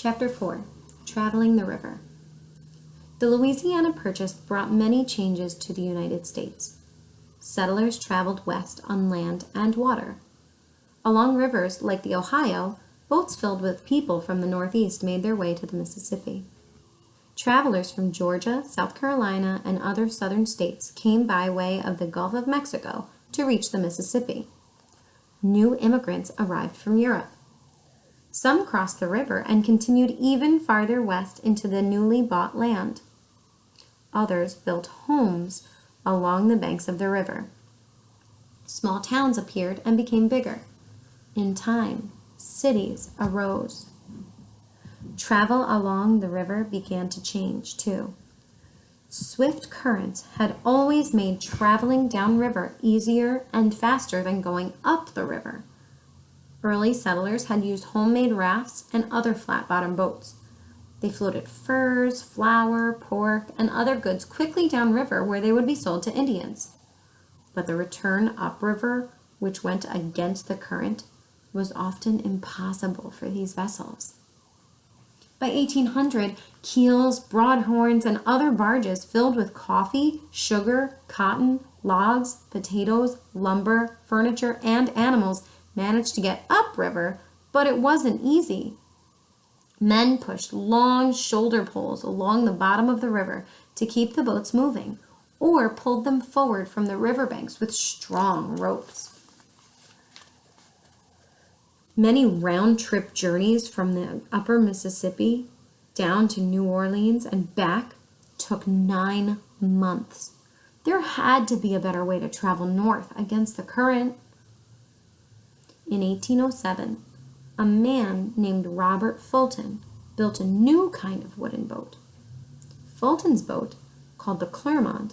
Chapter 4. Traveling the River. The Louisiana Purchase brought many changes to the United States. Settlers traveled west on land and water. Along rivers like the Ohio, boats filled with people from the Northeast made their way to the Mississippi. Travelers from Georgia, South Carolina, and other southern states came by way of the Gulf of Mexico to reach the Mississippi. New immigrants arrived from Europe. Some crossed the river and continued even farther west into the newly bought land. Others built homes along the banks of the river. Small towns appeared and became bigger. In time, cities arose. Travel along the river began to change, too. Swift currents had always made traveling downriver easier and faster than going up the river. Early settlers had used homemade rafts and other flat-bottom boats. They floated furs, flour, pork, and other goods quickly downriver where they would be sold to Indians. But the return upriver, which went against the current, was often impossible for these vessels. By 1800, keels, broadhorns, and other barges filled with coffee, sugar, cotton, logs, potatoes, lumber, furniture, and animals managed to get upriver, but it wasn't easy. Men pushed long shoulder poles along the bottom of the river to keep the boats moving, or pulled them forward from the riverbanks with strong ropes. Many round-trip journeys from the upper Mississippi down to New Orleans and back took 9 months. There had to be a better way to travel north against the current. In 1807, a man named Robert Fulton built a new kind of wooden boat. Fulton's boat, called the Clermont,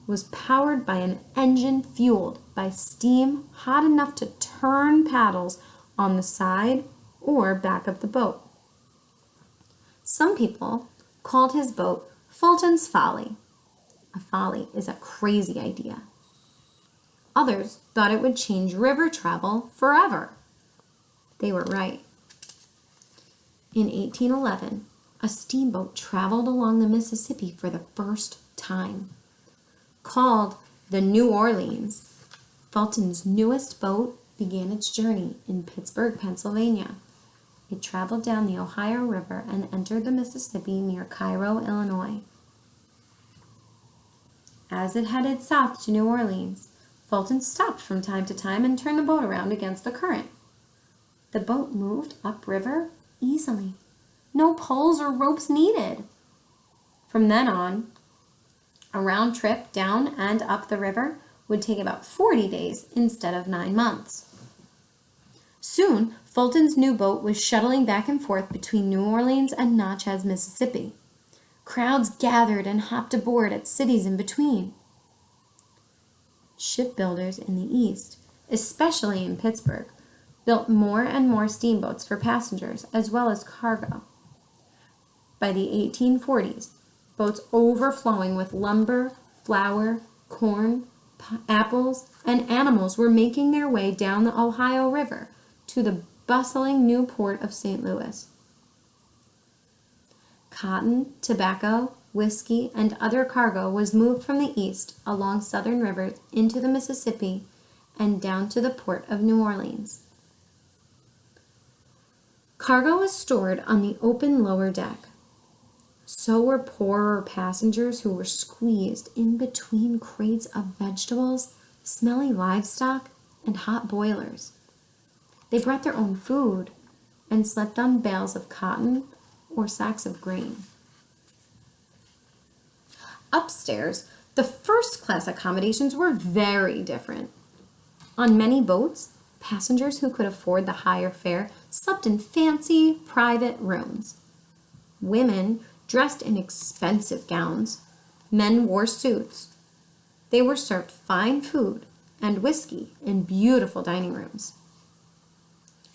was powered by an engine fueled by steam hot enough to turn paddles on the side or back of the boat. Some people called his boat Fulton's Folly. A folly is a crazy idea. Others thought it would change river travel forever. They were right. In 1811, a steamboat traveled along the Mississippi for the first time. Called the New Orleans, Fulton's newest boat began its journey in Pittsburgh, Pennsylvania. It traveled down the Ohio River and entered the Mississippi near Cairo, Illinois. As it headed south to New Orleans, Fulton stopped from time to time and turned the boat around against the current. The boat moved upriver easily. No poles or ropes needed. From then on, a round trip down and up the river would take about 40 days instead of 9 months. Soon, Fulton's new boat was shuttling back and forth between New Orleans and Natchez, Mississippi. Crowds gathered and hopped aboard at cities in between. Shipbuilders in the East, especially in Pittsburgh, built more and more steamboats for passengers as well as cargo. By the 1840s, boats overflowing with lumber, flour, corn, apples, and animals were making their way down the Ohio River to the bustling new port of St. Louis. Cotton, tobacco, whiskey, and other cargo was moved from the east along southern rivers into the Mississippi and down to the port of New Orleans. Cargo was stored on the open lower deck. So were poorer passengers who were squeezed in between crates of vegetables, smelly livestock, and hot boilers. They brought their own food and slept on bales of cotton or sacks of grain. Upstairs, the first-class accommodations were very different. On many boats, passengers who could afford the higher fare slept in fancy private rooms. Women dressed in expensive gowns. Men wore suits. They were served fine food and whiskey in beautiful dining rooms.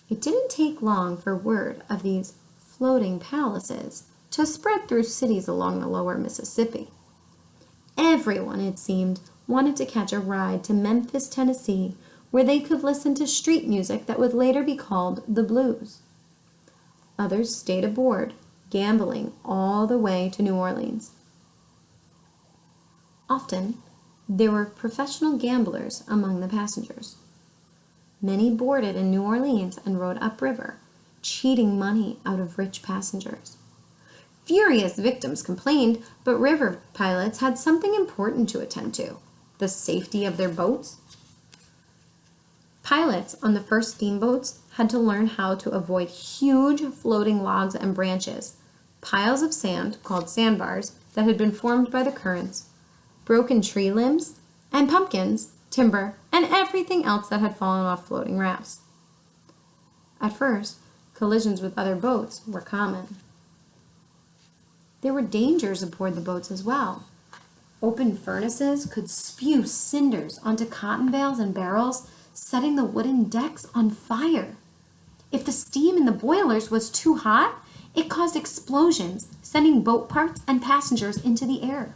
It didn't take long for word of these floating palaces to spread through cities along the lower Mississippi. Everyone, it seemed, wanted to catch a ride to Memphis, Tennessee, where they could listen to street music that would later be called the blues. Others stayed aboard, gambling all the way to New Orleans. Often, there were professional gamblers among the passengers. Many boarded in New Orleans and rode upriver, cheating money out of rich passengers. Furious victims complained, but river pilots had something important to attend to: the safety of their boats. Pilots on the first steamboats had to learn how to avoid huge floating logs and branches, piles of sand called sandbars that had been formed by the currents, broken tree limbs, and pumpkins, timber, and everything else that had fallen off floating rafts. At first, collisions with other boats were common. There were dangers aboard the boats as well. Open furnaces could spew cinders onto cotton bales and barrels, setting the wooden decks on fire. If the steam in the boilers was too hot, it caused explosions, sending boat parts and passengers into the air.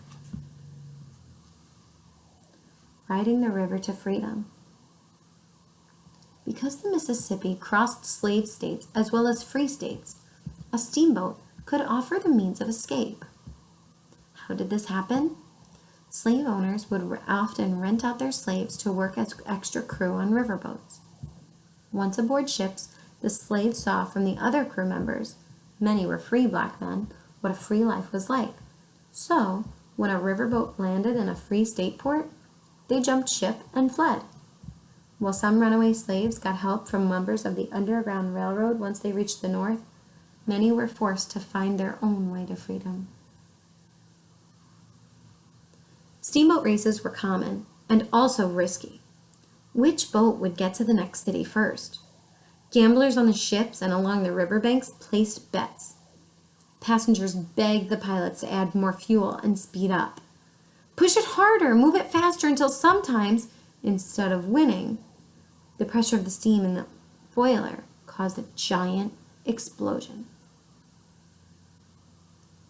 Riding the river to freedom. Because the Mississippi crossed slave states as well as free states, a steamboat could offer the means of escape. How did this happen? Slave owners would often rent out their slaves to work as extra crew on riverboats. Once aboard ships, the slaves saw from the other crew members, many were free black men, what a free life was like. So, when a riverboat landed in a free state port, they jumped ship and fled. While some runaway slaves got help from members of the Underground Railroad once they reached the North, many were forced to find their own way to freedom. Steamboat races were common and also risky. Which boat would get to the next city first? Gamblers on the ships and along the riverbanks placed bets. Passengers begged the pilots to add more fuel and speed up. Push it harder, move it faster, until sometimes, instead of winning, the pressure of the steam in the boiler caused a giant explosion.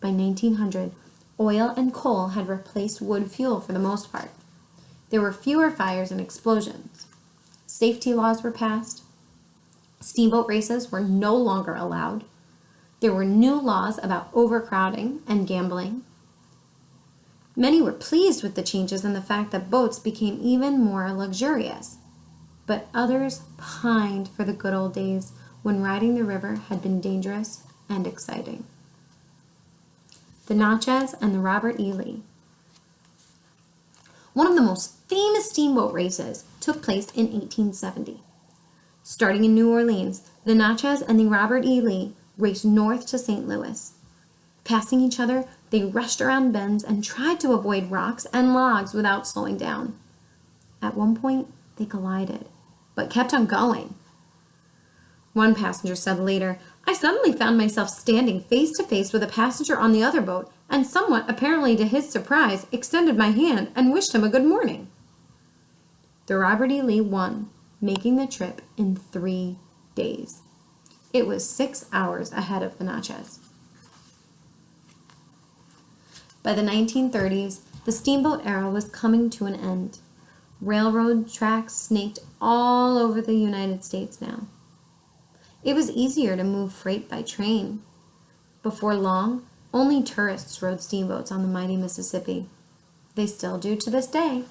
By 1900, oil and coal had replaced wood fuel for the most part. There were fewer fires and explosions. Safety laws were passed. Steamboat races were no longer allowed. There were new laws about overcrowding and gambling. Many were pleased with the changes and the fact that boats became even more luxurious. But others pined for the good old days when riding the river had been dangerous and exciting. The Natchez and the Robert E. Lee. One of the most famous steamboat races took place in 1870. Starting in New Orleans, the Natchez and the Robert E. Lee raced north to St. Louis. Passing each other, they rushed around bends and tried to avoid rocks and logs without slowing down. At one point, they collided, but kept on going. One passenger said later, "I suddenly found myself standing face to face with a passenger on the other boat, and somewhat apparently to his surprise, extended my hand and wished him a good morning." The Robert E. Lee won, making the trip in 3 days. It was 6 hours ahead of the Natchez. By the 1930s, the steamboat era was coming to an end. Railroad tracks snaked all over the United States now. It was easier to move freight by train. Before long, only tourists rode steamboats on the mighty Mississippi. They still do to this day.